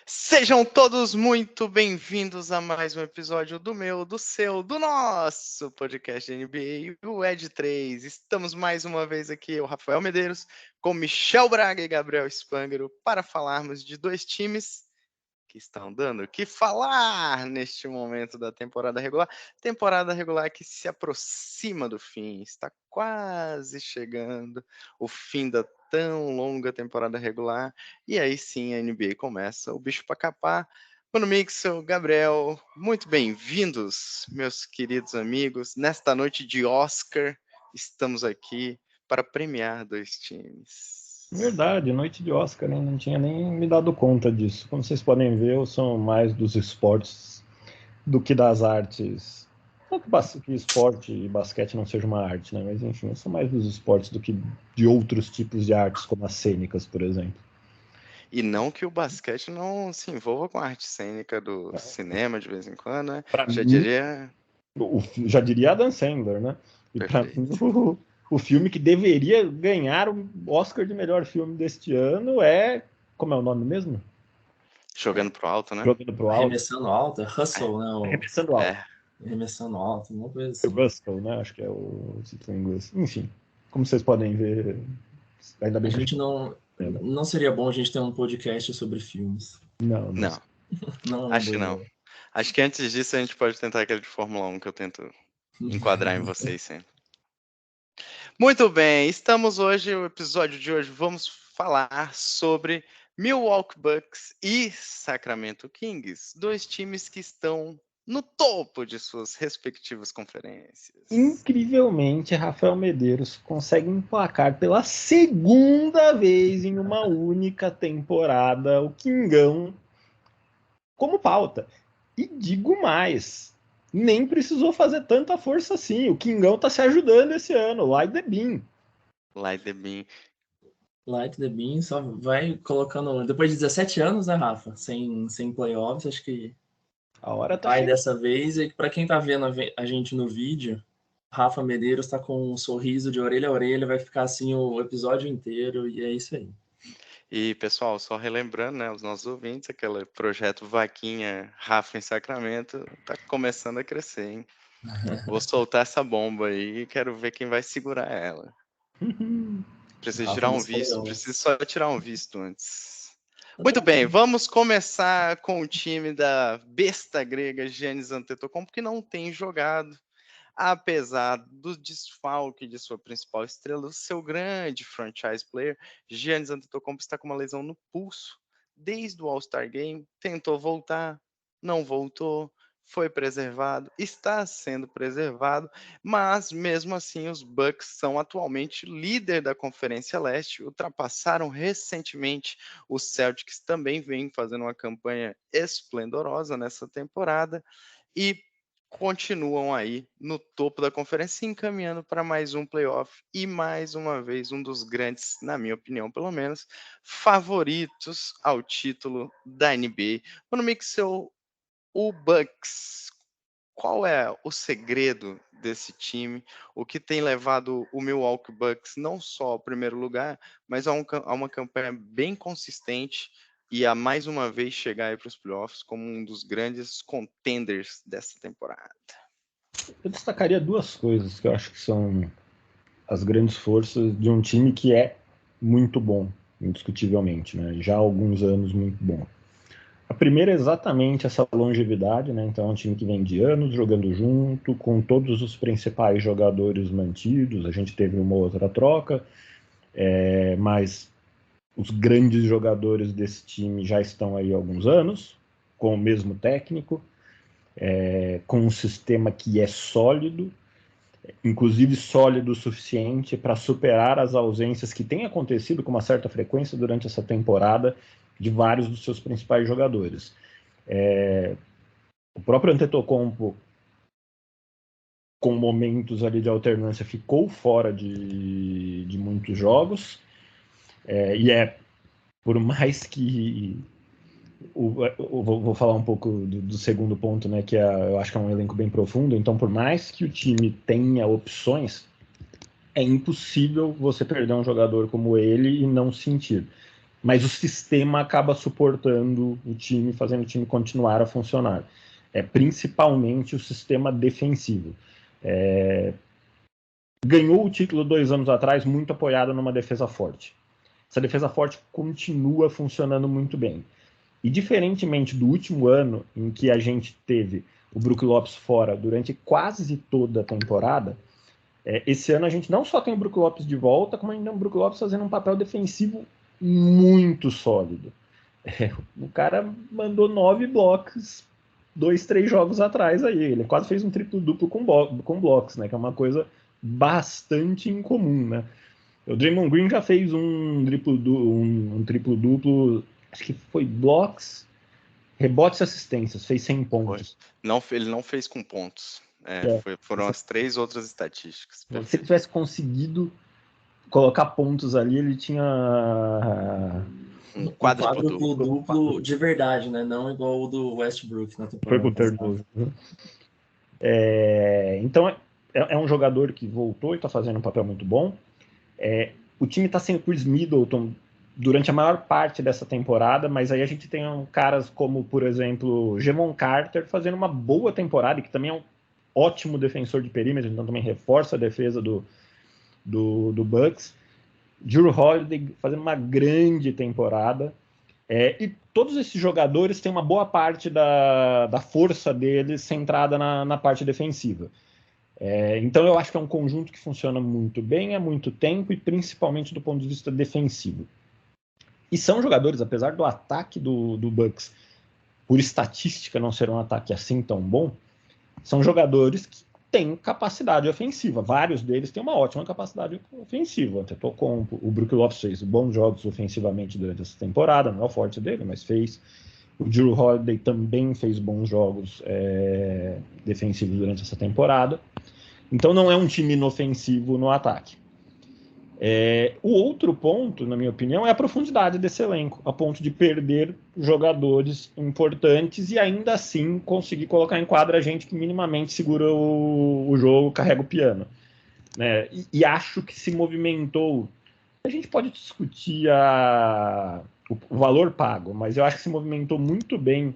Sejam todos muito bem-vindos a mais um episódio do meu, do seu, do nosso podcast de NBA, o Ed 3. Estamos mais uma vez aqui, eu, Rafael Medeiros, com Michel Braga e Gabriel Spangaro, para falarmos de dois times que estão dando o que falar neste momento da temporada regular. Temporada regular que se aproxima do fim, está quase chegando o fim da tão longa temporada regular. E aí sim a NBA começa o bicho para capar. Mano Mixel, Gabriel, muito bem-vindos, meus queridos amigos. Nesta noite de Oscar, estamos aqui para premiar dois times. Verdade, noite de Oscar, hein? Não tinha nem me dado conta disso. Como vocês podem ver, eu sou mais dos esportes do que das artes. Não que esporte e basquete não seja uma arte, né? Mas enfim, eu sou mais dos esportes do que de outros tipos de artes, como as cênicas, por exemplo. E não que o basquete não se envolva com a arte cênica do cinema de vez em quando, né? Para Já mim, diria. já diria Adam Sandler, né? E para mim, Perfeito. o filme que deveria ganhar o Oscar de melhor filme deste ano é. Como é o nome mesmo? Jogando pro alto, né? Jogando pro alto. Arremessando alto, é Hustle, né? Arremessando alto. Arremessando alto, uma coisa assim. Russell, né? Acho que é o título em inglês. Enfim, como vocês podem ver, ainda bem A que gente não seria bom a gente ter um podcast sobre filmes. Não. Não, Acho que não. Acho que antes disso a gente pode tentar aquele de Fórmula 1 que eu tento enquadrar em vocês sempre. Muito bem, estamos hoje, o episódio de hoje, vamos falar sobre Milwaukee Bucks e Sacramento Kings, dois times que estão no topo de suas respectivas conferências. Incrivelmente, Rafael Medeiros consegue emplacar pela segunda vez em uma única temporada o Kingão como pauta. E digo mais, nem precisou fazer tanta força assim. O Kingão tá se ajudando esse ano, like the bean. Light the Beam. Light the Beam só vai colocando. Depois de 17 anos, né, Rafa? Sem playoffs, acho que A hora tá vai chegando. dessa vez. E para quem tá vendo a gente no vídeo, Rafa Medeiros tá com um sorriso de orelha a orelha, vai ficar assim o episódio inteiro, e é isso aí. E, pessoal, só relembrando, né, os nossos ouvintes, aquele projeto Vaquinha Rafa em Sacramento tá começando a crescer, hein? Vou soltar essa bomba aí e quero ver quem vai segurar ela. Preciso Rafa tirar um nos visto, playoffs. preciso só tirar um visto antes. Muito bem, vamos começar com o time da besta grega Giannis Antetokounmpo, que não tem jogado, apesar do desfalque de sua principal estrela, o seu grande franchise player. Giannis Antetokounmpo está com uma lesão no pulso desde o All-Star Game, tentou voltar, não voltou, foi preservado, está sendo preservado, mas mesmo assim os Bucks são atualmente líder da Conferência Leste, ultrapassaram recentemente os Celtics, também vem fazendo uma campanha esplendorosa nessa temporada e continuam aí no topo da conferência, se encaminhando para mais um playoff e mais uma vez um dos grandes, na minha opinião pelo menos, favoritos ao título da NBA. Mano Mixel, o Bucks, qual é o segredo desse time? O que tem levado o Milwaukee Bucks não só ao primeiro lugar, mas a uma campanha bem consistente e a mais uma vez chegar aí para os playoffs como um dos grandes contenders dessa temporada? Eu destacaria duas coisas que eu acho que são as grandes forças de um time que é muito bom, indiscutivelmente, né? Já há alguns anos muito bom. A primeira é exatamente essa longevidade, né? Então é um time que vem de anos jogando junto, com todos os principais jogadores mantidos. A gente teve uma outra troca, mas os grandes jogadores desse time já estão aí há alguns anos, com o mesmo técnico, com um sistema que é sólido, inclusive sólido o suficiente para superar as ausências que têm acontecido com uma certa frequência durante essa temporada de vários dos seus principais jogadores. O próprio Antetokounmpo, com momentos ali de alternância, ficou fora de muitos jogos, por mais que vou falar um pouco do segundo ponto, né, que eu acho que é um elenco bem profundo. Então, por mais que o time tenha opções, é impossível você perder um jogador como ele e não sentir. mas o sistema acaba suportando o time, fazendo o time continuar a funcionar. Principalmente o sistema defensivo. Ganhou o título 2 anos atrás muito apoiado numa defesa forte. Essa defesa forte continua funcionando muito bem. E diferentemente do último ano, em que a gente teve o Brook Lopes fora durante quase toda a temporada, esse ano a gente não só tem o Brook Lopes de volta, como ainda tem o Brook Lopes fazendo um papel defensivo muito sólido. O cara mandou 9 blocos 2-3 jogos atrás aí. Ele quase fez um triplo-duplo com blocos, né? Que é uma coisa bastante incomum, né? O Draymond Green já fez um triplo-duplo, acho que foi blocos, rebotes e assistências, fez 100 pontos. Não, ele não fez com pontos. Foram as 3 outras estatísticas. Perfeito. Se ele tivesse conseguido colocar pontos ali, ele tinha um quádruplo-duplo de verdade, né? Não igual o do Westbrook na temporada. Foi com o então é um jogador que voltou e está fazendo um papel muito bom. O time está sem o Chris Middleton durante a maior parte dessa temporada, mas aí a gente tem caras como, por exemplo, Javon Carter fazendo uma boa temporada, que também é um ótimo defensor de perímetro, então também reforça a defesa do Bucks. Jrue Holiday fazendo uma grande temporada. E todos esses jogadores têm uma boa parte da força deles centrada na parte defensiva. Então eu acho que é um conjunto que funciona muito bem há muito tempo e principalmente do ponto de vista defensivo. E são jogadores, apesar do ataque do Bucks, por estatística não ser um ataque assim tão bom, são jogadores que têm capacidade ofensiva. Vários deles têm uma ótima capacidade ofensiva. O Brook Lopes fez bons jogos ofensivamente durante essa temporada, não é o forte dele, mas fez. O Jrue Holiday também fez bons jogos defensivos durante essa temporada. Então não é um time inofensivo no ataque. O outro ponto, na minha opinião, é a profundidade desse elenco, a ponto de perder jogadores importantes e ainda assim conseguir colocar em quadra gente que minimamente segura o jogo, carrega o piano. Né? E acho que se movimentou. A gente pode discutir o valor pago, mas eu acho que se movimentou muito bem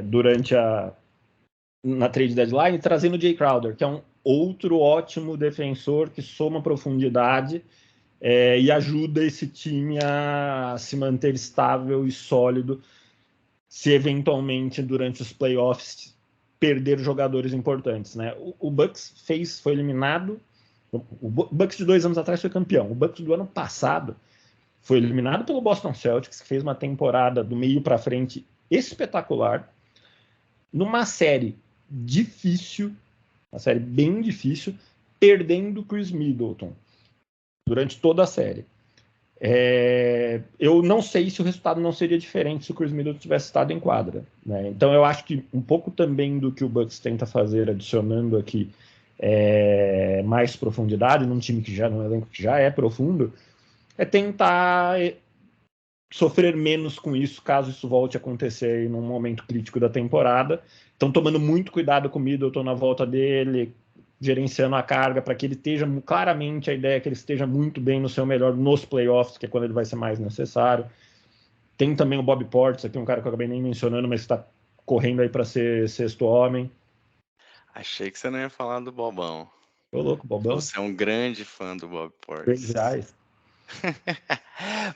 durante na trade deadline, trazendo o Jay Crowder, que é um outro ótimo defensor que soma profundidade e ajuda esse time a se manter estável e sólido se eventualmente durante os playoffs perder jogadores importantes, né? O Bucks foi eliminado. O Bucks de 2 anos atrás foi campeão. O Bucks do ano passado foi eliminado pelo Boston Celtics, que fez uma temporada do meio para frente espetacular, numa série difícil, uma série bem difícil, perdendo Chris Middleton durante toda a série. Eu não sei se o resultado não seria diferente se o Chris Middleton tivesse estado em quadra. Né? Então eu acho que um pouco também do que o Bucks tenta fazer, adicionando aqui mais profundidade num time num elenco que já é profundo, é tentar sofrer menos com isso, caso isso volte a acontecer em um momento crítico da temporada. Estão tomando muito cuidado com o Middleton na volta dele, gerenciando a carga para que ele esteja, claramente a ideia é que ele esteja muito bem no seu melhor nos playoffs, que é quando ele vai ser mais necessário. Tem também o Bobby Portis, aqui um cara que eu acabei nem mencionando, mas está correndo aí para ser sexto homem. Achei que você não ia falar do Bobão. Ô louco, Bobão. Você é um grande fã do Bobby Portis. Verdade.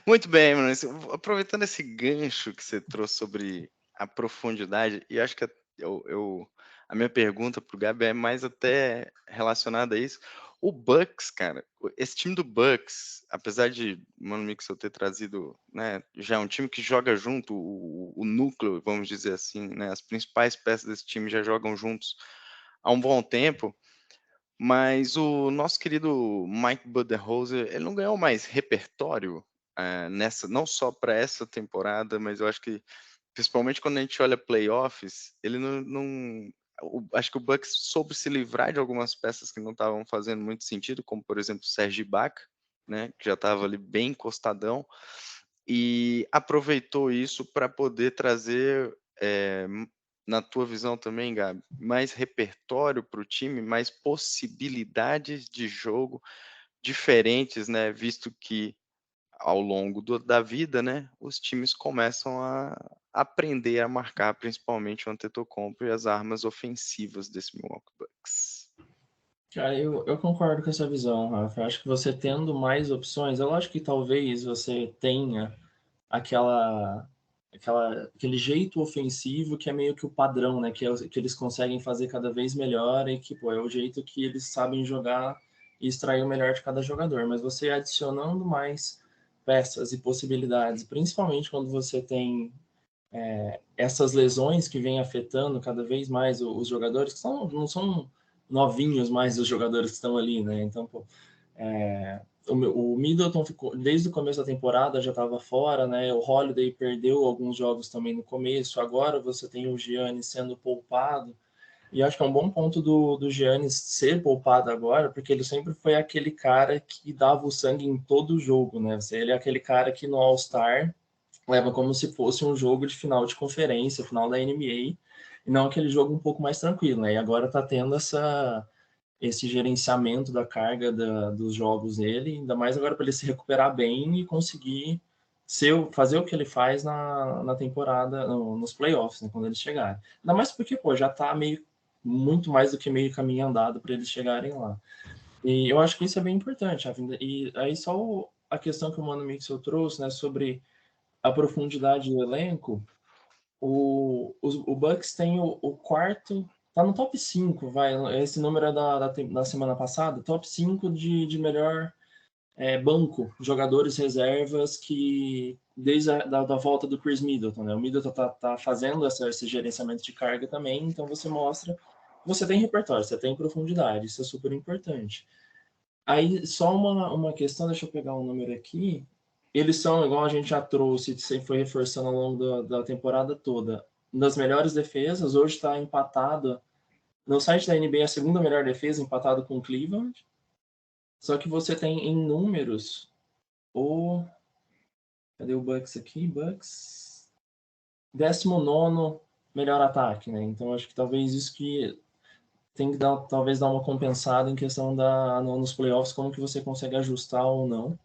Muito bem, mano. Aproveitando esse gancho que você trouxe sobre a profundidade, e acho que a minha pergunta pro Gabi é mais até relacionada a isso. O Bucks, cara, esse time do Bucks, apesar de Mano Mixel ter trazido, né, já é um time que joga junto, o núcleo, vamos dizer assim, né, as principais peças desse time já jogam juntos há um bom tempo. Mas o nosso querido Mike Budenholzer, ele não ganhou mais repertório não só para essa temporada, mas eu acho que, principalmente quando a gente olha playoffs, ele acho que o Bucks soube se livrar de algumas peças que não estavam fazendo muito sentido, como, por exemplo, o Serge Ibaka, né, que já estava ali bem encostadão, e aproveitou isso para poder trazer na tua visão também, Gabi, mais repertório para o time, mais possibilidades de jogo diferentes, né? Visto que ao longo da vida, né, os times começam a aprender a marcar, principalmente o Antetokounmpo e as armas ofensivas desse Milwaukee Bucks. Cara, eu concordo com essa visão, Rafa. Eu acho que você tendo mais opções, eu acho que talvez você tenha aquele jeito ofensivo que é meio que o padrão, né? Que eles conseguem fazer cada vez melhor e que, pô, é o jeito que eles sabem jogar e extrair o melhor de cada jogador. Mas você adicionando mais peças e possibilidades, principalmente quando você tem essas lesões que vêm afetando cada vez mais os jogadores, que não são novinhos mais os jogadores que estão ali, né? Então, pô, o Middleton ficou, desde o começo da temporada já estava fora, né? O Holiday perdeu alguns jogos também no começo. Agora você tem o Giannis sendo poupado. E acho que é um bom ponto do Giannis ser poupado agora, porque ele sempre foi aquele cara que dava o sangue em todo jogo, né? Ele é aquele cara que no All-Star leva como se fosse um jogo de final de conferência, final da NBA, e não aquele jogo um pouco mais tranquilo, né? E agora tá tendo esse gerenciamento da carga dos jogos dele, ainda mais agora para ele se recuperar bem e conseguir fazer o que ele faz na temporada, nos playoffs, né, quando eles chegarem. Ainda mais porque, pô, já tá muito mais do que meio caminho andado para eles chegarem lá. E eu acho que isso é bem importante. E aí só a questão que o Mano Mixel trouxe, né, sobre a profundidade do elenco, o Bucks tem o quarto, tá no top 5, vai. Esse número é da semana passada, top 5 de melhor banco, jogadores reservas que desde da volta do Chris Middleton, né? O Middleton tá fazendo esse gerenciamento de carga também, então você mostra que você tem repertório, você tem profundidade, isso é super importante. Aí, só uma questão, deixa eu pegar um número aqui. Eles são, igual a gente já trouxe, sempre foi reforçando ao longo da temporada toda, das melhores defesas. Hoje está empatado. No site da NBA, a segunda melhor defesa, empatado com o Cleveland. Só que você tem em números o. Cadê o Bucks aqui? Bucks. 19º melhor ataque, né? Então acho que talvez isso que tem que talvez dar uma compensada em questão nos playoffs, como que você consegue ajustar ou não.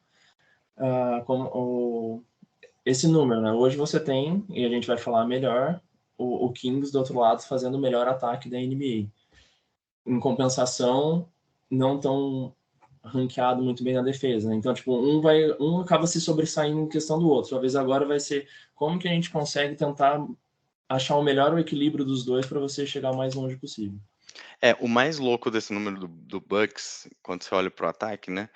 Esse número, né? Hoje você tem, e a gente vai falar melhor, o Kings do outro lado fazendo o melhor ataque da NBA. Em compensação, não tão ranqueado muito bem na defesa, né? Então, tipo, um acaba se sobressaindo em questão do outro. Talvez agora vai ser como que a gente consegue tentar achar o melhor equilíbrio dos dois para você chegar o mais longe possível. O mais louco desse número do Bucks, quando você olha para o ataque, né?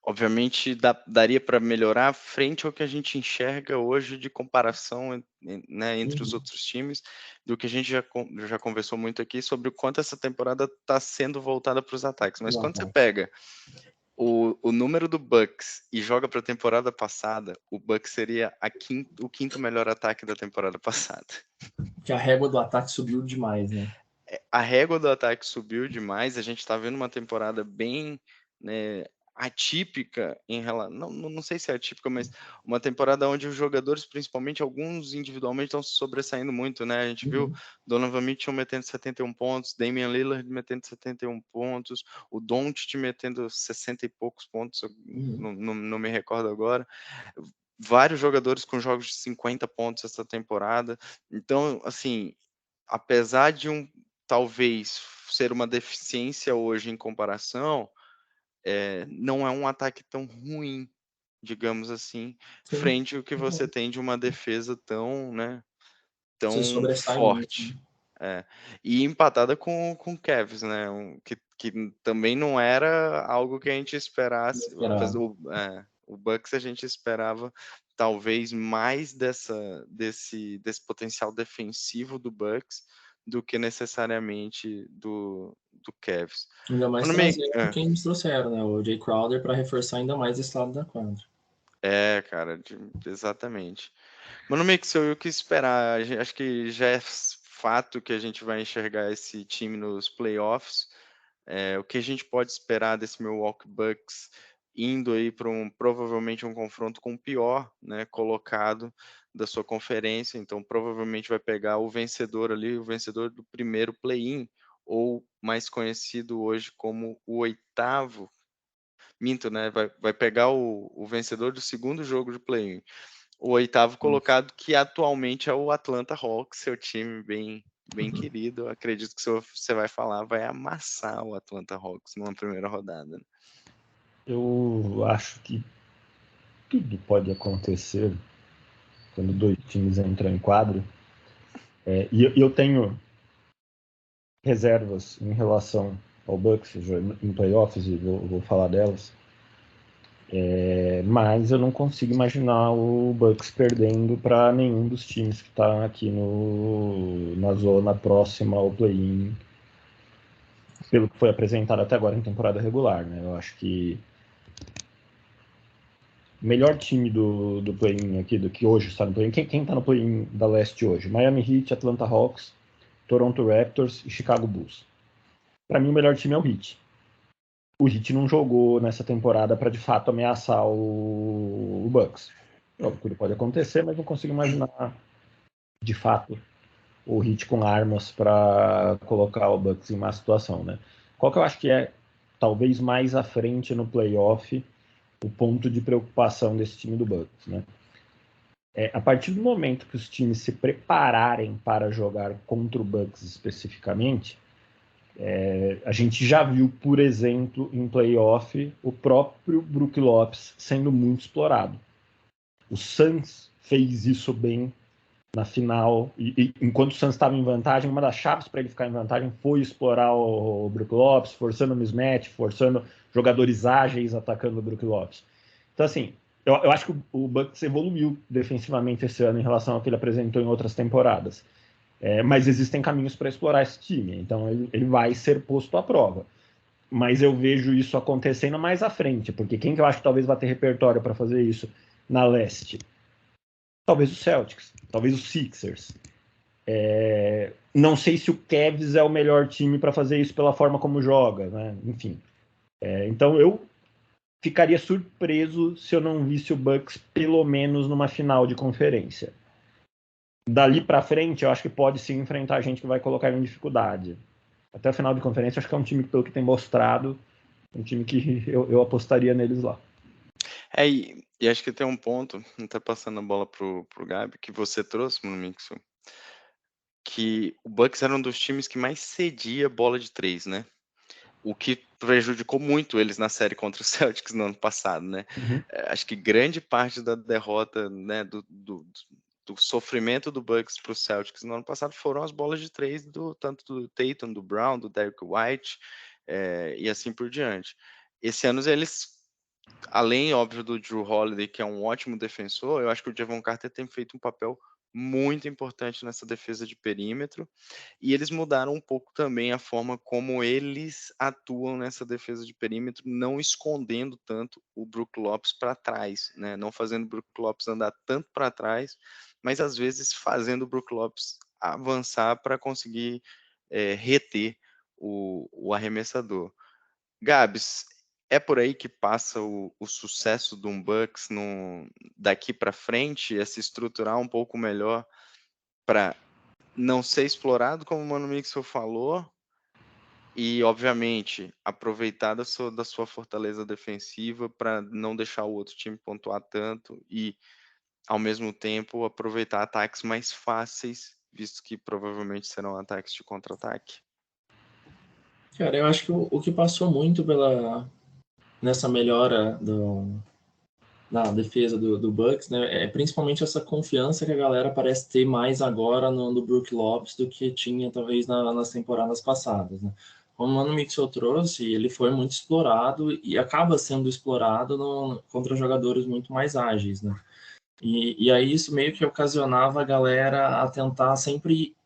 Obviamente daria para melhorar frente ao que a gente enxerga hoje de comparação, né, entre os outros times, do que a gente já conversou muito aqui sobre o quanto essa temporada está sendo voltada para os ataques. Mas quando você pega o número do Bucks e joga para a temporada passada, o Bucks seria o quinto melhor ataque da temporada passada. Que a régua do ataque subiu demais, né? A régua do ataque subiu demais, a gente está vendo uma temporada bem, né, atípica não sei se é atípica, mas uma temporada onde os jogadores, principalmente alguns individualmente, estão se sobressaindo muito, né? A gente viu Donovan Mitchell metendo 71 pontos, Damian Lillard metendo 71 pontos, o Doncic metendo 60 e poucos pontos, não me recordo agora. Vários jogadores com jogos de 50 pontos essa temporada. Então, assim, apesar de talvez ser uma deficiência hoje em comparação, não é um ataque tão ruim, digamos assim, frente ao que você tem de uma defesa tão, né, Se tão sobressai muito, né? forte. E empatada com o Cavs, né, que também não era algo que a gente esperasse. O Bucks a gente esperava talvez mais desse potencial defensivo do Bucks do que necessariamente do Cavs. Ainda mais trazendo quem eles trouxeram, né? O Jay Crowder para reforçar ainda mais esse lado da quadra. Cara, exatamente. Mano Mixel, eu quis esperar. Acho que já é fato que a gente vai enxergar esse time nos playoffs. O que a gente pode esperar desse Milwaukee Bucks indo aí para provavelmente um confronto com o pior, né, colocado da sua conferência. Então, provavelmente vai pegar o vencedor ali, o vencedor do primeiro play-in, ou mais conhecido hoje como o 8º Minto, né? Vai pegar o vencedor do segundo jogo de play-in. O 8º colocado, que atualmente é o Atlanta Hawks, seu time bem querido. Eu acredito que você vai falar, vai amassar o Atlanta Hawks numa primeira rodada. Eu acho que tudo pode acontecer quando dois times entram em quadro. E eu tenho reservas em relação ao Bucks em playoffs, e vou falar delas. Mas eu não consigo imaginar o Bucks perdendo para nenhum dos times que está aqui na zona próxima ao play-in, pelo que foi apresentado até agora em temporada regular, né? Eu acho que o melhor time do play-in aqui, do que hoje está no play-in, quem está no play-in da leste hoje? Miami Heat, Atlanta Hawks, Toronto Raptors e Chicago Bulls. Para mim, o melhor time é o Heat. O Heat não jogou nessa temporada para de fato ameaçar o Bucks. Tudo pode acontecer, mas não consigo imaginar de fato o Heat com armas para colocar o Bucks em má situação, né? Qual que eu acho que é talvez mais à frente no playoff o ponto de preocupação desse time do Bucks, né? A partir do momento que os times se prepararem para jogar contra o Bucks especificamente, a gente já viu, por exemplo, em playoff, o próprio Brook Lopes sendo muito explorado. O Suns fez isso bem na final, e enquanto o Suns estava em vantagem, uma das chaves para ele ficar em vantagem foi explorar o Brook Lopes, forçando o mismatch, forçando jogadores ágeis atacando o Brook Lopes. Então, assim, eu acho que o Bucks evoluiu defensivamente esse ano em relação ao que ele apresentou em outras temporadas. Mas existem caminhos para explorar esse time, então ele vai ser posto à prova. Mas eu vejo isso acontecendo mais à frente, porque quem que eu acho que talvez vá ter repertório para fazer isso na leste? Talvez o Celtics, talvez os Sixers. Não sei se o Cavs é o melhor time para fazer isso pela forma como joga, né? Enfim. Então eu ficaria surpreso se eu não visse o Bucks pelo menos numa final de conferência. Dali para frente, eu acho que pode sim enfrentar gente que vai colocar em dificuldade. Até a final de conferência, acho que é um time que, pelo que tem mostrado, um time que eu apostaria neles lá. E acho que tem um ponto, não tá passando a bola pro Gabi, que você trouxe, Mano Mixo, que o Bucks era um dos times que mais cedia bola de 3, né? O que prejudicou muito eles na série contra o Celtics no ano passado, né? Uhum. Acho que grande parte da derrota, né, do sofrimento do Bucks para o Celtics no ano passado foram as bolas de 3 tanto do Tatum, do Brown, do Derrick White, e assim por diante. Esse ano eles, além, óbvio, do Jrue Holiday, que é um ótimo defensor, eu acho que o Jevon Carter tem feito um papel muito importante nessa defesa de perímetro, e eles mudaram um pouco também a forma como eles atuam nessa defesa de perímetro, não escondendo tanto o Brook Lopes para trás, né? Não fazendo o Brook Lopes andar tanto para trás, mas às vezes fazendo o Brook Lopes avançar para conseguir reter o arremessador. Gabs, é por aí que passa o sucesso do Bucks daqui para frente, é se estruturar um pouco melhor para não ser explorado, como o Mano Mixel falou, e, obviamente, aproveitar da sua fortaleza defensiva para não deixar o outro time pontuar tanto e, ao mesmo tempo, aproveitar ataques mais fáceis, visto que provavelmente serão ataques de contra-ataque? Cara, eu acho que o que passou muito nessa melhora na defesa do Bucks, né, é principalmente essa confiança que a galera parece ter mais agora no Brook Lopes do que tinha talvez nas temporadas passadas, né? Como o Mano Mixel trouxe, ele foi muito explorado e acaba sendo explorado contra jogadores muito mais ágeis, né? E aí isso meio que ocasionava a galera a tentar sempre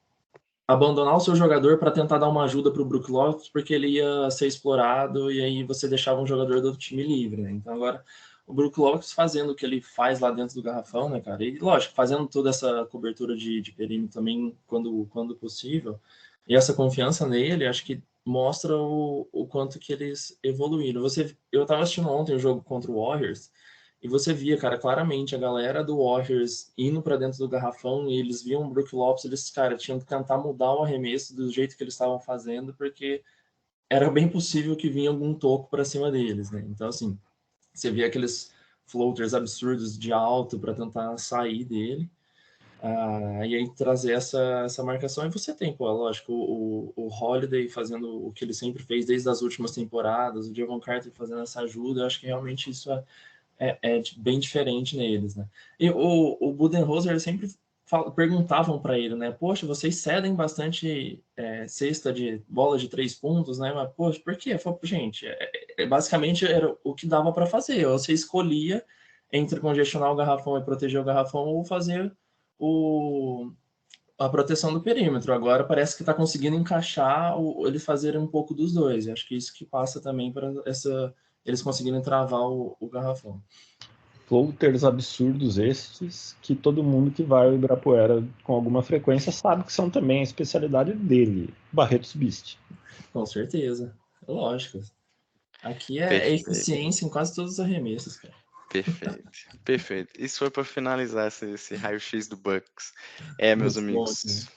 abandonar o seu jogador para tentar dar uma ajuda para o Brook Lopes, porque ele ia ser explorado e aí você deixava um jogador do outro time livre, né? Então agora o Brook Lopes fazendo o que ele faz lá dentro do garrafão, né, cara? E lógico, fazendo toda essa cobertura de perímetro também quando possível. E essa confiança nele, acho que mostra o quanto que eles evoluíram. Eu estava assistindo ontem o jogo contra o Warriors e você via, cara, claramente a galera do Warriors indo para dentro do garrafão e eles viam o Brook Lopes, eles, cara, tinham que tentar mudar o arremesso do jeito que eles estavam fazendo, porque era bem possível que vinha algum toco para cima deles, né? Então, assim, Você via aqueles floaters absurdos de alto para tentar sair dele. E aí trazer essa marcação, e você tem, pô, lógico, o Holiday fazendo o que ele sempre fez desde as últimas temporadas, o Javon Carter fazendo essa ajuda, eu acho que realmente isso é bem diferente neles, né? E o Budenholzer, eles sempre perguntavam para ele, né? Poxa, vocês cedem bastante cesta de bola de 3 pontos, né? Mas, poxa, por quê? Eu falo, gente, basicamente era o que dava para fazer. Ou você escolhia entre congestionar o garrafão e proteger o garrafão, ou fazer a proteção do perímetro. Agora parece que está conseguindo encaixar eles fazerem um pouco dos dois. Eu acho que isso que passa também para eles conseguirem travar o garrafão. Floaters absurdos estes, que todo mundo que vai ao Ibirapuera com alguma frequência sabe que são também a especialidade dele, Barretos Beast. Com certeza, lógico. Aqui é eficiência em quase todos os arremessos, cara. Perfeito. Isso foi para finalizar esse raio-x do Bucks. Meus amigos, bom, né?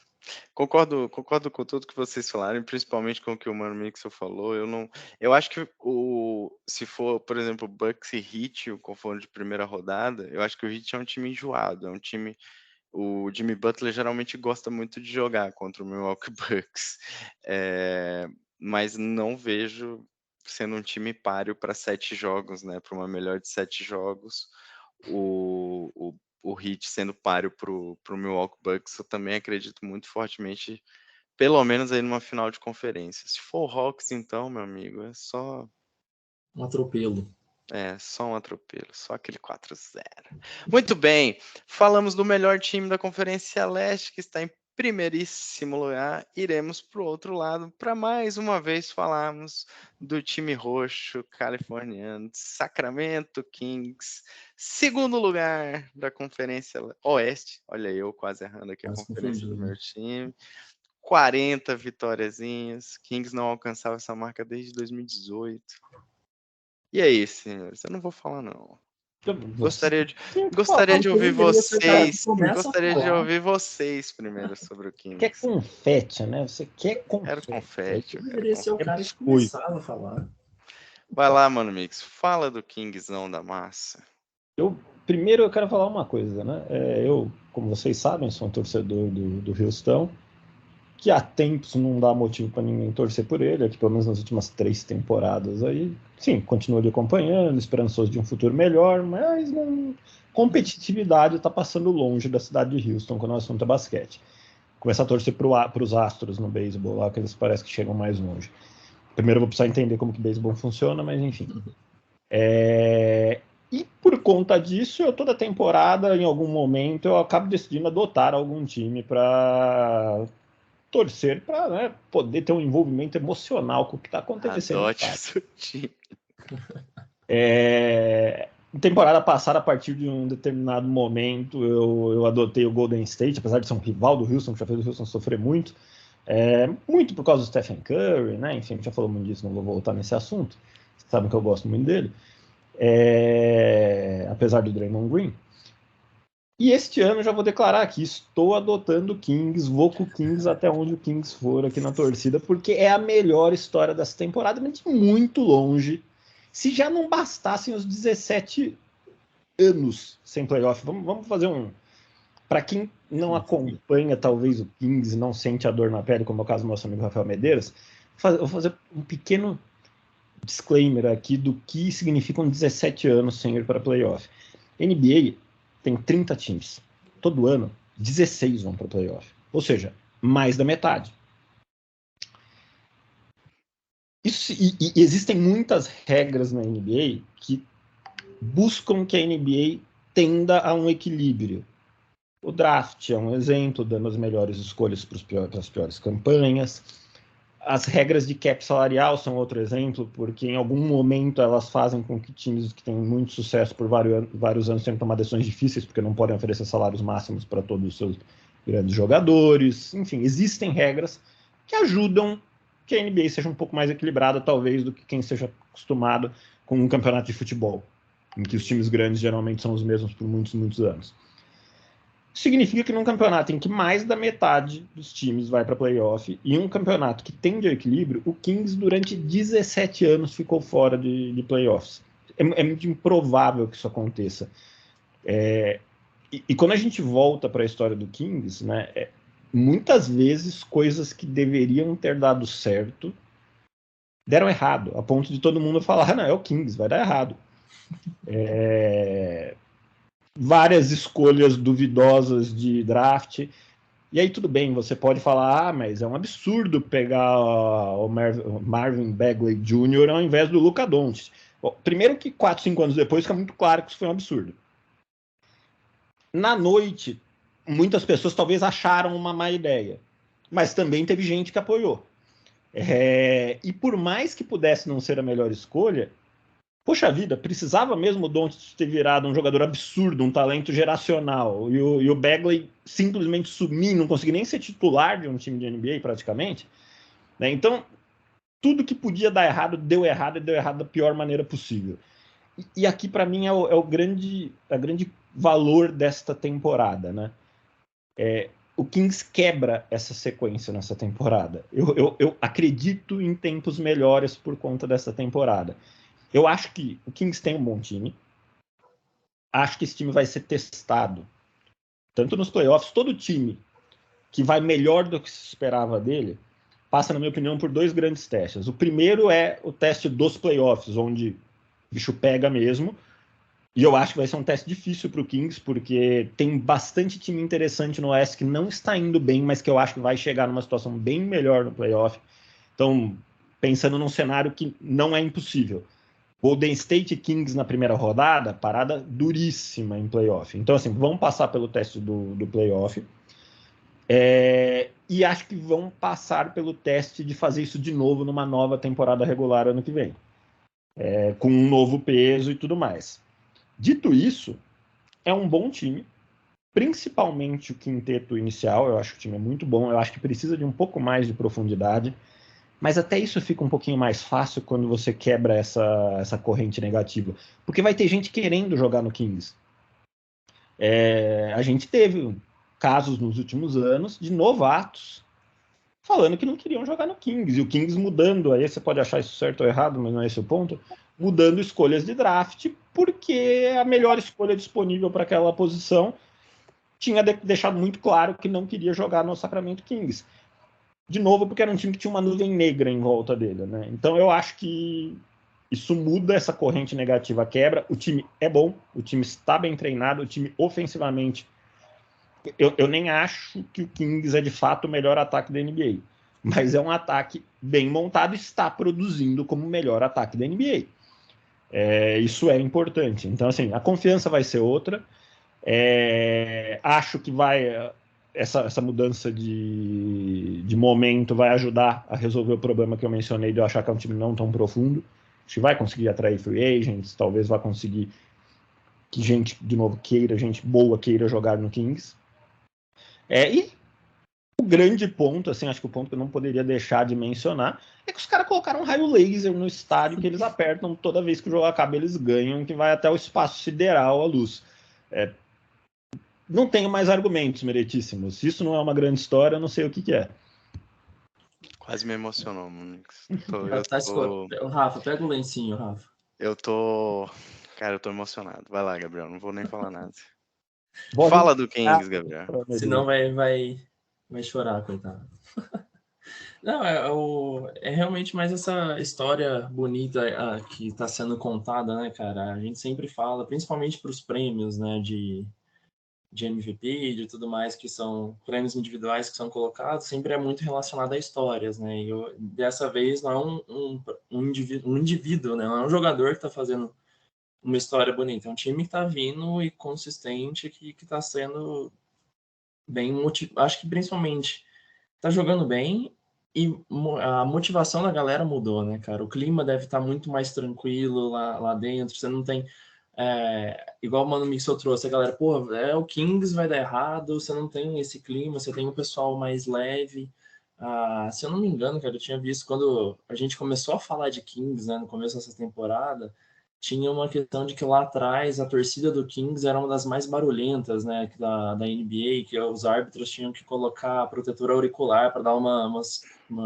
Concordo com tudo que vocês falaram, principalmente com o que o Mano Mixel falou. Eu acho que se for, por exemplo, Bucks e Heat, o confronto de primeira rodada, eu acho que o Heat é um time enjoado, é um time. O Jimmy Butler geralmente gosta muito de jogar contra o Milwaukee Bucks, mas não vejo sendo um time páreo para 7 jogos, né? Para uma melhor de 7 jogos, o Heat sendo páreo para o Milwaukee Bucks, eu também acredito muito fortemente, pelo menos aí numa final de conferência. Se for o Hawks, então, meu amigo, é só um atropelo. Só um atropelo, só aquele 4-0. Muito bem, falamos do melhor time da Conferência Leste, que está em primeiríssimo lugar. Iremos para o outro lado para mais uma vez falarmos do time roxo californiano, Sacramento Kings, segundo lugar da Conferência Oeste. Olha eu quase errando aqui a conferência do meu time. 40 vitóriazinhas. Kings não alcançava essa marca desde 2018. E aí, senhores? Eu não vou falar, não. Gostaria de ouvir vocês. Gostaria de ouvir vocês primeiro sobre o Kings. Quer confete, né? Você quer confete. Quero confete. Eu deveria ser o cara que começava a falar. Vai lá, Mano Mix. Fala do Kingzão da massa. Primeiro eu quero falar uma coisa, né? Eu, como vocês sabem, sou um torcedor do Houston, que há tempos não dá motivo para ninguém torcer por ele, aqui pelo menos nas últimas 3 temporadas aí. Sim, continuo ali acompanhando, esperançoso de um futuro melhor, mas competitividade está passando longe da cidade de Houston quando o assunto é basquete. Começar a torcer para os Astros no beisebol, lá que eles parecem que chegam mais longe. Primeiro eu vou precisar entender como que o beisebol funciona, mas enfim. E por conta disso, toda temporada, em algum momento, eu acabo decidindo adotar algum time para torcer, para poder ter um envolvimento emocional com o que está acontecendo. Adote o seu time. Temporada passada, a partir de um determinado momento, eu adotei o Golden State, apesar de ser um rival do Houston, que já fez o Houston sofrer muito. Muito por causa do Stephen Curry, né? Enfim, a gente já falou muito disso, não vou voltar nesse assunto. Vocês sabem que eu gosto muito dele. Apesar do Draymond Green. E este ano eu já vou declarar aqui, estou adotando o Kings, vou com o Kings até onde o Kings for aqui na torcida, porque é a melhor história dessa temporada, mas de muito longe. Se já não bastassem os 17 anos sem playoff, vamos fazer para quem não acompanha talvez o Kings, não sente a dor na pele, como é o caso do nosso amigo Rafael Medeiros, vou fazer um pequeno disclaimer aqui do que significam 17 anos sem ir para playoff. NBA tem 30 times. Todo ano, 16 vão para o playoff. Ou seja, mais da metade. E existem muitas regras na NBA que buscam que a NBA tenda a um equilíbrio. O draft é um exemplo, dando as melhores escolhas para as piores campanhas. As regras de cap salarial são outro exemplo, porque em algum momento elas fazem com que times que têm muito sucesso por vários anos tenham que tomar decisões difíceis, porque não podem oferecer salários máximos para todos os seus grandes jogadores. Enfim, existem regras que ajudam que a NBA seja um pouco mais equilibrada, talvez, do que quem seja acostumado com um campeonato de futebol, em que os times grandes geralmente são os mesmos por muitos, muitos anos. Significa que num campeonato em que mais da metade dos times vai para playoff e um campeonato que tende ao equilíbrio, o Kings durante 17 anos ficou fora de playoffs. é muito improvável que isso aconteça. E quando a gente volta para a história do Kings, né, muitas vezes coisas que deveriam ter dado certo deram errado, a ponto de todo mundo falar, não, é o Kings, vai dar errado. Várias escolhas duvidosas de draft. E aí tudo bem, você pode falar, mas é um absurdo pegar o Marvin Bagley Jr. ao invés do Luka Doncic. Bom, primeiro que 4, 5 anos depois fica muito claro que isso foi um absurdo. Na noite, muitas pessoas talvez acharam uma má ideia, mas também teve gente que apoiou. E por mais que pudesse não ser a melhor escolha, poxa vida, precisava mesmo o Doncic ter virado um jogador absurdo, um talento geracional, e o Bagley simplesmente sumir, não conseguir nem ser titular de um time de NBA praticamente, né? Então, tudo que podia dar errado, deu errado, e deu errado da pior maneira possível. E aqui, para mim, é o grande valor desta temporada, né? O Kings quebra essa sequência nessa temporada. Eu acredito em tempos melhores por conta dessa temporada. Eu acho que o Kings tem um bom time. Acho que esse time vai ser testado. Tanto nos playoffs, todo time que vai melhor do que se esperava dele, passa, na minha opinião, por 2 grandes testes. O primeiro é o teste dos playoffs, onde o bicho pega mesmo. E eu acho que vai ser um teste difícil para o Kings, porque tem bastante time interessante no Oeste que não está indo bem, mas que eu acho que vai chegar numa situação bem melhor no playoff. Então, pensando num cenário que não é impossível. Golden State Kings na primeira rodada, parada duríssima em playoff. Então, assim, vão passar pelo teste do playoff. E acho que vão passar pelo teste de fazer isso de novo numa nova temporada regular ano que vem. Com um novo peso e tudo mais. Dito isso, é um bom time, principalmente o quinteto inicial. Eu acho que o time é muito bom. Eu acho que precisa de um pouco mais de profundidade. Mas até isso fica um pouquinho mais fácil quando você quebra essa corrente negativa. Porque vai ter gente querendo jogar no Kings. A gente teve casos nos últimos anos de novatos falando que não queriam jogar no Kings. E o Kings mudando, aí você pode achar isso certo ou errado, mas não é esse o ponto, mudando escolhas de draft, porque a melhor escolha disponível para aquela posição tinha deixado muito claro que não queria jogar no Sacramento Kings. De novo, porque era um time que tinha uma nuvem negra em volta dele, né? Então eu acho que isso muda, essa corrente negativa quebra. O time é bom, o time está bem treinado, o time ofensivamente. Eu nem acho que o Kings é de fato o melhor ataque da NBA, mas é um ataque bem montado e está produzindo como o melhor ataque da NBA. Isso é importante. Então, assim, a confiança vai ser outra. Acho que essa mudança de momento vai ajudar a resolver o problema que eu mencionei de eu achar que é um time não tão profundo. Acho que vai conseguir atrair free agents, talvez vá conseguir que gente, de novo, gente boa queira jogar no Kings. E o grande ponto, assim, acho que o ponto que eu não poderia deixar de mencionar é que os caras colocaram um raio laser no estádio que eles apertam toda vez que o jogo acaba, eles ganham, que vai até o espaço sideral, a luz. Não tenho mais argumentos, meritíssimos. Se isso não é uma grande história, eu não sei o que é. Quase me emocionou, Monix. Rafa, pega o lencinho, Rafa. Cara, eu tô emocionado. Vai lá, Gabriel, não vou nem falar nada. Boa Fala do Kings, Gabriel. Senão vai chorar, coitado. Não, é realmente mais essa história bonita que está sendo contada, né, cara? A gente sempre fala, principalmente para os prêmios, né, de MVP, de tudo mais, que são prêmios individuais que são colocados, sempre é muito relacionado a histórias, né? E dessa vez não é um indivíduo, né? Não é um jogador que está fazendo uma história bonita, é um time que está vindo e consistente, que está sendo bem motivado. Acho que principalmente está jogando bem e a motivação da galera mudou, né, cara? O clima deve estar muito mais tranquilo lá dentro. Você não tem igual o Mano Mixel trouxe, a galera, pô, o Kings vai dar errado, você não tem esse clima, você tem um pessoal mais leve. Se eu não me engano, cara, eu tinha visto quando a gente começou a falar de Kings, né, no começo dessa temporada, tinha uma questão de que lá atrás a torcida do Kings era uma das mais barulhentas, né, da NBA, que os árbitros tinham que colocar protetor auricular para dar uma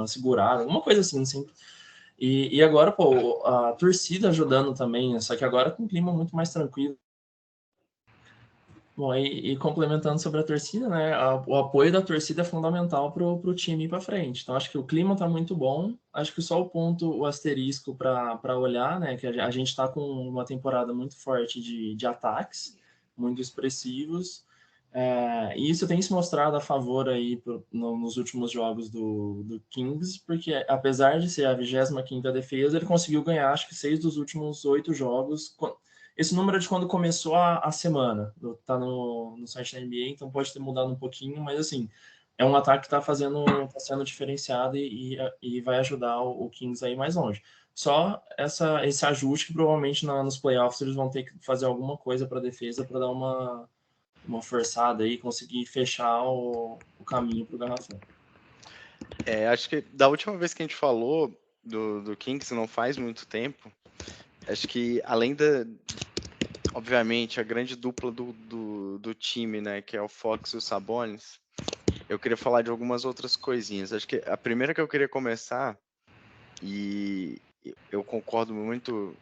segurada, alguma coisa assim, sempre. E agora, pô, a torcida ajudando também, só que agora com um clima muito mais tranquilo. Bom, e complementando sobre a torcida, né? O apoio da torcida é fundamental para o time ir para frente. Então, acho que o clima está muito bom. Acho que só o asterisco para olhar, né? Que a gente está com uma temporada muito forte de ataques, muito expressivos. E isso tem se mostrado a favor aí nos últimos jogos do Kings, porque apesar de ser a 25ª defesa, ele conseguiu ganhar, acho que 6 dos últimos 8 jogos. Esse número é de quando começou a semana, tá no site da NBA, então pode ter mudado um pouquinho, mas assim, é um ataque que tá sendo diferenciado e vai ajudar o Kings a ir mais longe. Só esse ajuste que provavelmente nos playoffs eles vão ter que fazer alguma coisa para a defesa para dar uma forçada aí, conseguir fechar o caminho para o garrafão. Acho que da última vez que a gente falou do Kings, não faz muito tempo, acho que além obviamente, a grande dupla do time, né, que é o Fox e o Sabonis, eu queria falar de algumas outras coisinhas. Acho que a primeira que eu queria começar, e eu concordo muito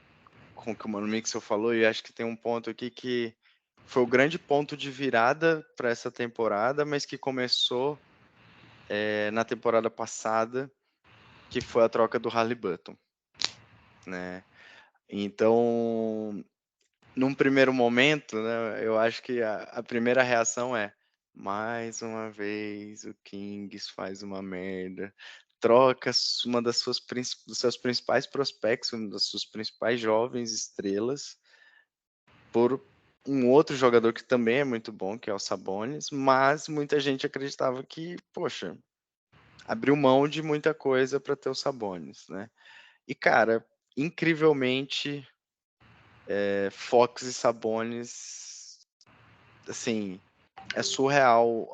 com o que o Mano Mixel falou, e acho que tem um ponto aqui que foi o grande ponto de virada para essa temporada, mas que começou na temporada passada, que foi a troca do Haliburton, né? Então, num primeiro momento, né, eu acho que a primeira reação é: mais uma vez o Kings faz uma merda, troca uma dos seus principais prospectos, uma das suas principais jovens estrelas, por um outro jogador que também é muito bom, que é o Sabonis, mas muita gente acreditava que, poxa, abriu mão de muita coisa para ter o Sabonis, né? E, cara, incrivelmente, Fox e Sabonis, assim, é surreal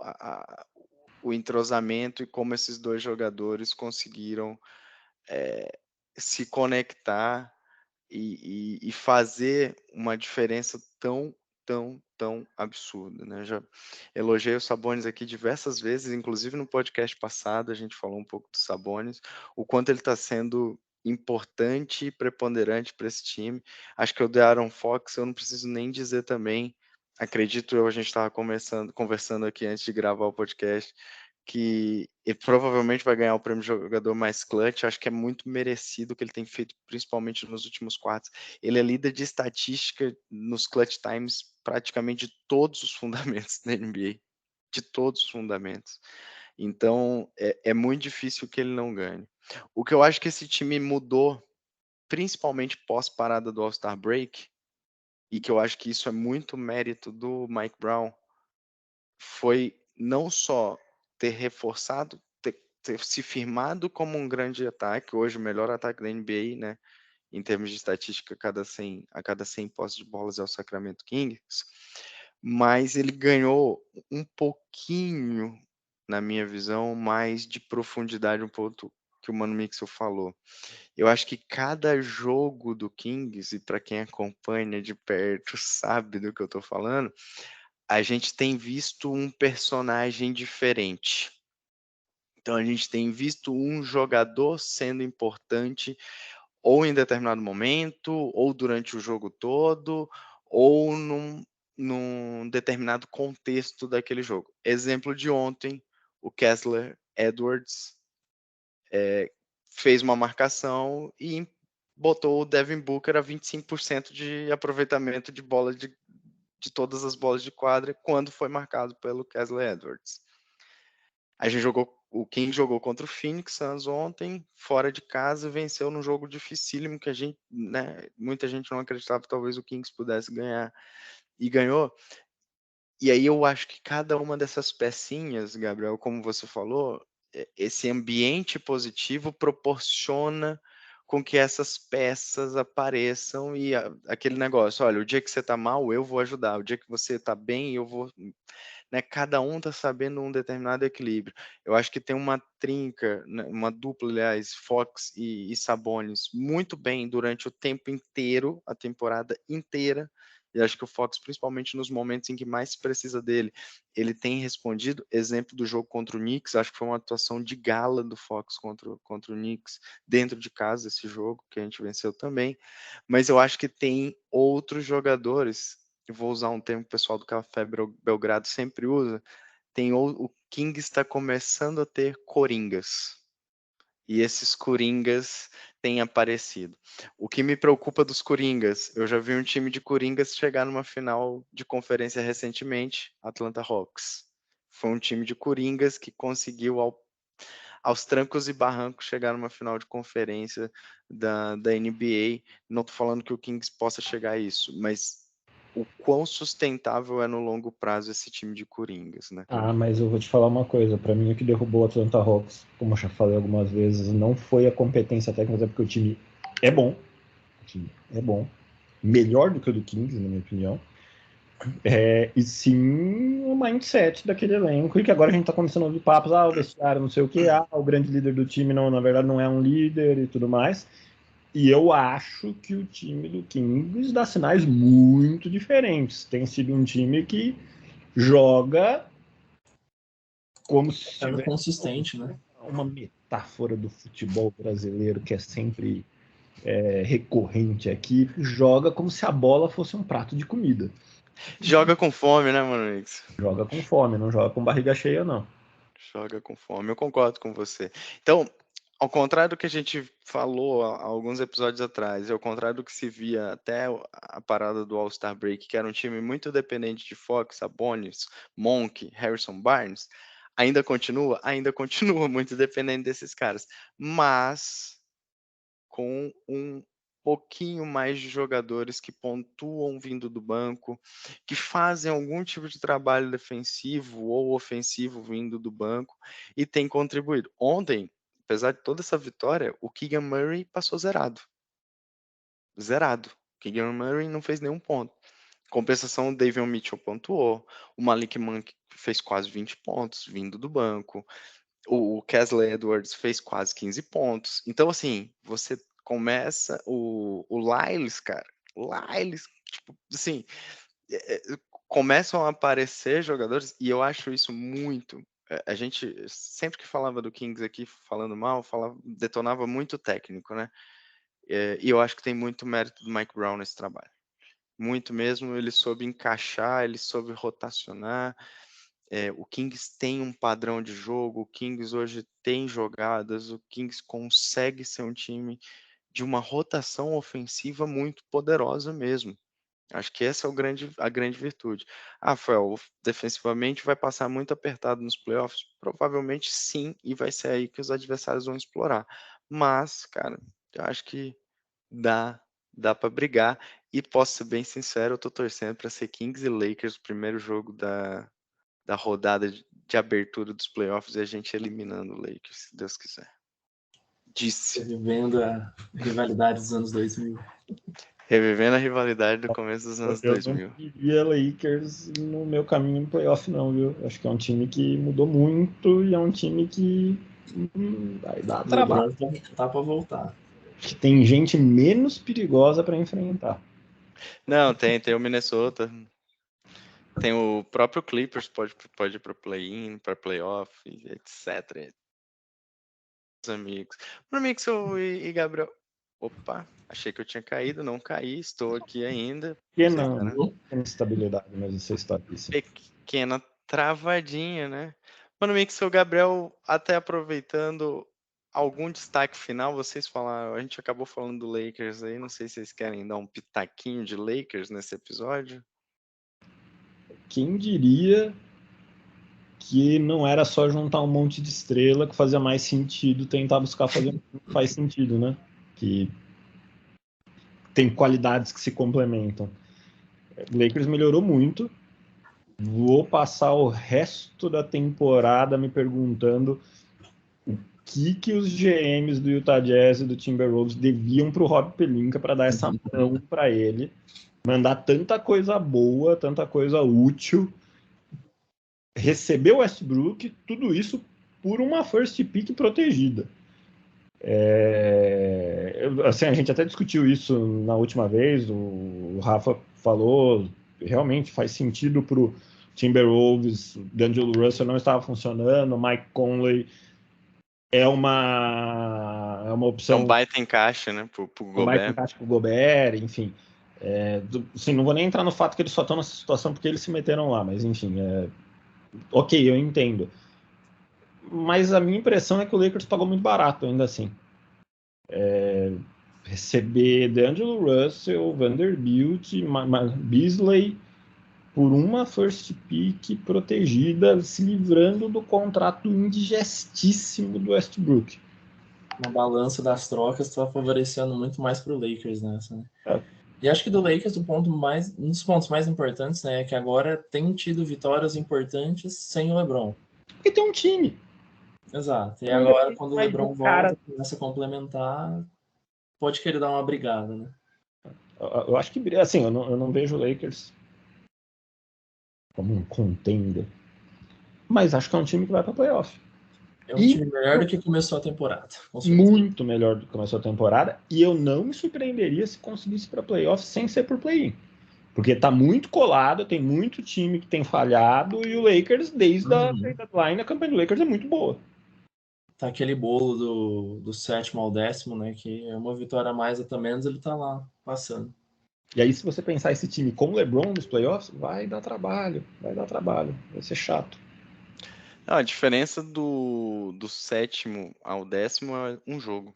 o entrosamento e como esses dois jogadores conseguiram se conectar e fazer uma diferença tão absurda, né? Já elogiei o Sabonis aqui diversas vezes, inclusive no podcast passado a gente falou um pouco do Sabonis, o quanto ele está sendo importante e preponderante para esse time. Acho que o De'Aaron Fox, eu não preciso nem dizer também, acredito eu, a gente estava conversando aqui antes de gravar o podcast, que ele provavelmente vai ganhar o prêmio de jogador mais clutch. Acho que é muito merecido o que ele tem feito, principalmente nos últimos quartos. Ele é líder de estatística nos clutch times praticamente de todos os fundamentos da NBA, de todos os fundamentos. Então, é muito difícil que ele não ganhe. O que eu acho que esse time mudou, principalmente pós-parada do All-Star Break, e que eu acho que isso é muito mérito do Mike Brown, foi não só ter reforçado, ter se firmado como um grande ataque, hoje o melhor ataque da NBA, né, em termos de estatística, a cada 100 posses de bolas é o Sacramento Kings, mas ele ganhou um pouquinho, na minha visão, mais de profundidade, um ponto que o Mano Mixel falou. Eu acho que cada jogo do Kings, e para quem acompanha de perto sabe do que eu estou falando, a gente tem visto um personagem diferente. Então a gente tem visto um jogador sendo importante ou em determinado momento, ou durante o jogo todo, ou num determinado contexto daquele jogo. Exemplo de ontem, o Kessler Edwards fez uma marcação e botou o Devin Booker a 25% de aproveitamento de bola de todas as bolas de quadra quando foi marcado pelo Kessler Edwards. O King jogou contra o Phoenix Suns ontem, fora de casa, venceu num jogo dificílimo que a gente, né, muita gente não acreditava que talvez o Kings pudesse ganhar e ganhou. E aí eu acho que cada uma dessas pecinhas, Gabriel, como você falou, esse ambiente positivo proporciona com que essas peças apareçam e aquele negócio, olha, o dia que você tá mal, eu vou ajudar, o dia que você tá bem, eu vou, né, cada um tá sabendo um determinado equilíbrio. Eu acho que tem uma trinca, né, uma dupla, aliás, Fox e Sabonis, muito bem durante o tempo inteiro, a temporada inteira, e acho que o Fox, principalmente nos momentos em que mais se precisa dele, ele tem respondido. Exemplo do jogo contra o Knicks, acho que foi uma atuação de gala do Fox contra o Knicks, dentro de casa, esse jogo, que a gente venceu também. Mas eu acho que tem outros jogadores, eu vou usar um termo que o pessoal do Café Belgrado sempre usa, o Kings está começando a ter coringas. E esses coringas têm aparecido. O que me preocupa dos coringas, eu já vi um time de coringas chegar numa final de conferência recentemente, Atlanta Hawks. Foi um time de coringas que conseguiu, aos trancos e barrancos, chegar numa final de conferência da NBA. Não estou falando que o Kings possa chegar a isso, mas o quão sustentável é no longo prazo esse time de coringas, né? Mas eu vou te falar uma coisa. Para mim, o que derrubou o Atlanta Hawks, como eu já falei algumas vezes, não foi a competência técnica, é porque o time é bom. O time é bom. Melhor do que o do Kings, na minha opinião. E sim o mindset daquele elenco, e que agora a gente está começando a ouvir papos, o vestiário não sei o que, o grande líder do time não, na verdade não é um líder e tudo mais. E eu acho que o time do Kings dá sinais muito diferentes. Tem sido um time que joga como se É tivesse consistente, né? uma metáfora do futebol brasileiro que é sempre recorrente aqui, joga como se a bola fosse um prato de comida. Joga com fome, né, mano? Joga com fome, não joga com barriga cheia, não. Joga com fome, eu concordo com você. Então, ao contrário do que a gente falou há alguns episódios atrás, e ao contrário do que se via até a parada do All-Star Break, que era um time muito dependente de Fox, Sabonis, Monk, Harrison Barnes, ainda continua muito dependente desses caras, mas com um pouquinho mais de jogadores que pontuam vindo do banco, que fazem algum tipo de trabalho defensivo ou ofensivo vindo do banco e tem contribuído. Ontem, apesar de toda essa vitória, o Keegan Murray passou zerado. Zerado. O Keegan Murray não fez nenhum ponto. Compensação, o Davion Mitchell pontuou, o Malik Monk fez quase 20 pontos vindo do banco, o Kessler Edwards fez quase 15 pontos. Então, assim, você começa o Lyles, cara. O Lyles, tipo, assim, começam a aparecer jogadores, e eu acho isso muito. A gente, sempre que falava do Kings aqui, falando mal, detonava muito o técnico, né? E eu acho que tem muito mérito do Mike Brown nesse trabalho. Muito mesmo, ele soube encaixar, ele soube rotacionar. O Kings tem um padrão de jogo, o Kings hoje tem jogadas, o Kings consegue ser um time de uma rotação ofensiva muito poderosa mesmo. Acho que essa é a grande virtude. Rafael, defensivamente vai passar muito apertado nos playoffs? Provavelmente sim, e vai ser aí que os adversários vão explorar. Mas, cara, eu acho que dá para brigar. E posso ser bem sincero, eu tô torcendo para ser Kings e Lakers o primeiro jogo da rodada de abertura dos playoffs e a gente eliminando o Lakers, se Deus quiser. Disse. Revivendo a rivalidade dos anos 2000. Revivendo a rivalidade do começo dos anos 2000. Eu não diria Lakers no meu caminho no playoff, não, viu? Acho que é um time que mudou muito e é um time que vai dar trabalho. Tá para voltar. Acho que tem gente menos perigosa para enfrentar. Não, tem o Minnesota. Tem o próprio Clippers, pode ir para play-in, para playoff, etc. Os amigos. Meu amigo e Gabriel. Opa, achei que eu tinha caído, não caí, estou aqui ainda. Pequena instabilidade, mas você está aqui, sim. Pequena travadinha, né? Mano, Mix, o Gabriel, até aproveitando, algum destaque final, vocês falaram, a gente acabou falando do Lakers aí, não sei se vocês querem dar um pitaquinho de Lakers nesse episódio. Quem diria que não era só juntar um monte de estrela que fazia mais sentido tentar buscar fazer um que faz sentido, né? Que tem qualidades que se complementam. O Lakers melhorou muito. Vou passar o resto da temporada me perguntando o que os GMs do Utah Jazz e do Timberwolves deviam para o Rob Pelinka para dar essa mão para ele, mandar tanta coisa boa, tanta coisa útil, receber o Westbrook, tudo isso por uma first pick protegida. Assim, a gente até discutiu isso na última vez, o Rafa falou, realmente faz sentido para o Timberwolves. O D'Angelo Russell não estava funcionando, o Mike Conley é uma opção. É um baita encaixe, né, pro Gobert. Um baita encaixe pro Gobert, enfim. Assim, não vou nem entrar no fato que eles só estão nessa situação porque eles se meteram lá, mas enfim, ok, eu entendo. Mas a minha impressão é que o Lakers pagou muito barato, ainda assim. Receber D'Angelo Russell, Vanderbilt, Beasley por uma first pick protegida, se livrando do contrato indigestíssimo do Westbrook. Na balança das trocas, estava favorecendo muito mais para o Lakers nessa, né? É. E acho que do Lakers, um dos pontos mais importantes, né, é que agora tem tido vitórias importantes sem o LeBron. Porque tem um time. Exato. E agora, quando o LeBron volta, começa a complementar, pode querer dar uma brigada, né? Eu acho que, assim, eu não vejo o Lakers como um contender, mas acho que é um time que vai para playoff. É um time melhor do que começou a temporada. Muito melhor do que começou a temporada, e eu não me surpreenderia se conseguisse para playoff sem ser por play-in. Porque tá muito colado, tem muito time que tem falhado, e o Lakers, desde a deadline, a campanha do Lakers é muito boa. Tá aquele bolo do 7º ao 10º, né? Que é uma vitória a mais, até menos, ele tá lá, passando. E aí, se você pensar esse time com o LeBron nos playoffs, vai dar trabalho, vai ser chato. A diferença do 7º ao 10º é um jogo.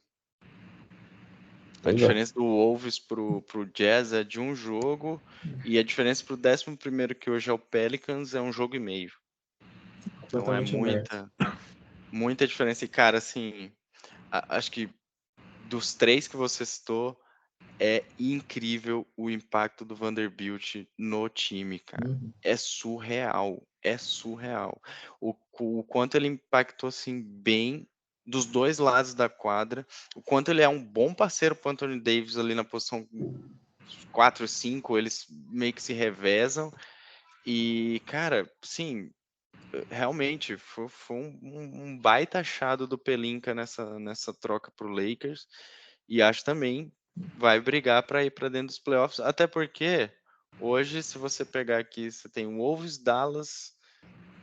A diferença do Wolves pro Jazz é de um jogo, e a diferença pro 11º, que hoje é o Pelicans, é um jogo e meio. Então é muita diferença. E, cara, assim, acho que dos 3 que você citou, é incrível o impacto do Vanderbilt no time, cara. É surreal. O quanto ele impactou, assim, bem dos dois lados da quadra, o quanto ele é um bom parceiro pro Anthony Davis ali na posição 4 e 5, eles meio que se revezam. E, cara, sim, realmente foi um baita achado do Pelinka nessa troca pro Lakers. E acho também vai brigar para ir para dentro dos playoffs, até porque hoje, se você pegar aqui, você tem Wolves, Dallas,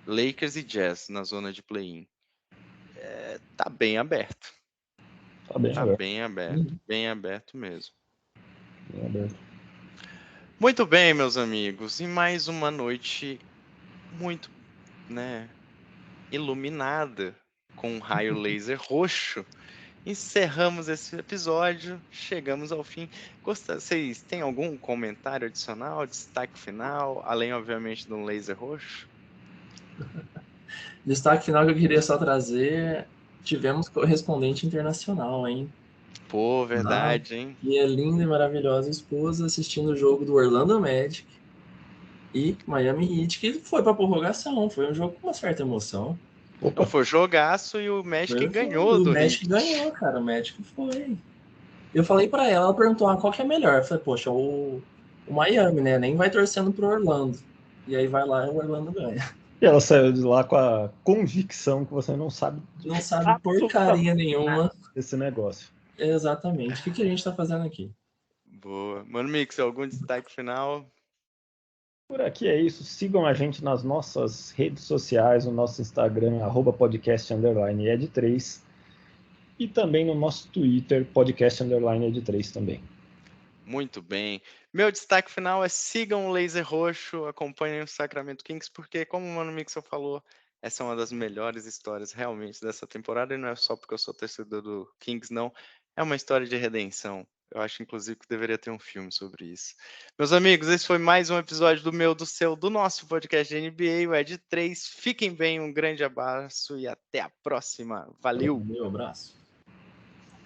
Lakers e Jazz na zona de play-in. Tá bem aberto. Bem aberto mesmo. Bem aberto. Muito bem, meus amigos, e mais uma noite muito, né, iluminada com um raio laser roxo. Encerramos esse episódio, chegamos ao fim. Vocês têm algum comentário adicional, destaque final, além, obviamente, de um laser roxo? Destaque final que eu queria só trazer, tivemos correspondente internacional, hein? Pô, verdade, hein? E a linda e maravilhosa esposa assistindo o jogo do Orlando Magic e Miami Heat, que foi pra prorrogação, foi um jogo com uma certa emoção. Opa. Foi jogaço e o Magic ganhou do Heat. O Magic ganhou, cara, o Magic foi. Eu falei pra ela perguntou qual que é melhor. Eu falei, poxa, o Miami, né? Nem vai torcendo pro Orlando. E aí vai lá e o Orlando ganha. E ela saiu de lá com a convicção que você não sabe porcaria nenhuma desse negócio. Exatamente. O que a gente tá fazendo aqui? Boa. Mano Mix, algum destaque final? Por aqui é isso. Sigam a gente nas nossas redes sociais, no nosso Instagram, @podcast_ed3. E também no nosso Twitter, podcast_ed3 também. Muito bem. Meu destaque final é sigam o Laser Roxo, acompanhem o Sacramento Kings, porque, como o Mano Mixel falou, essa é uma das melhores histórias realmente dessa temporada, e não é só porque eu sou torcedor do Kings, não. É uma história de redenção. Eu acho, inclusive, que deveria ter um filme sobre isso. Meus amigos, esse foi mais um episódio do meu, do seu, do nosso podcast de NBA, o Ed 3. Fiquem bem, um grande abraço e até a próxima. Valeu! Meu abraço.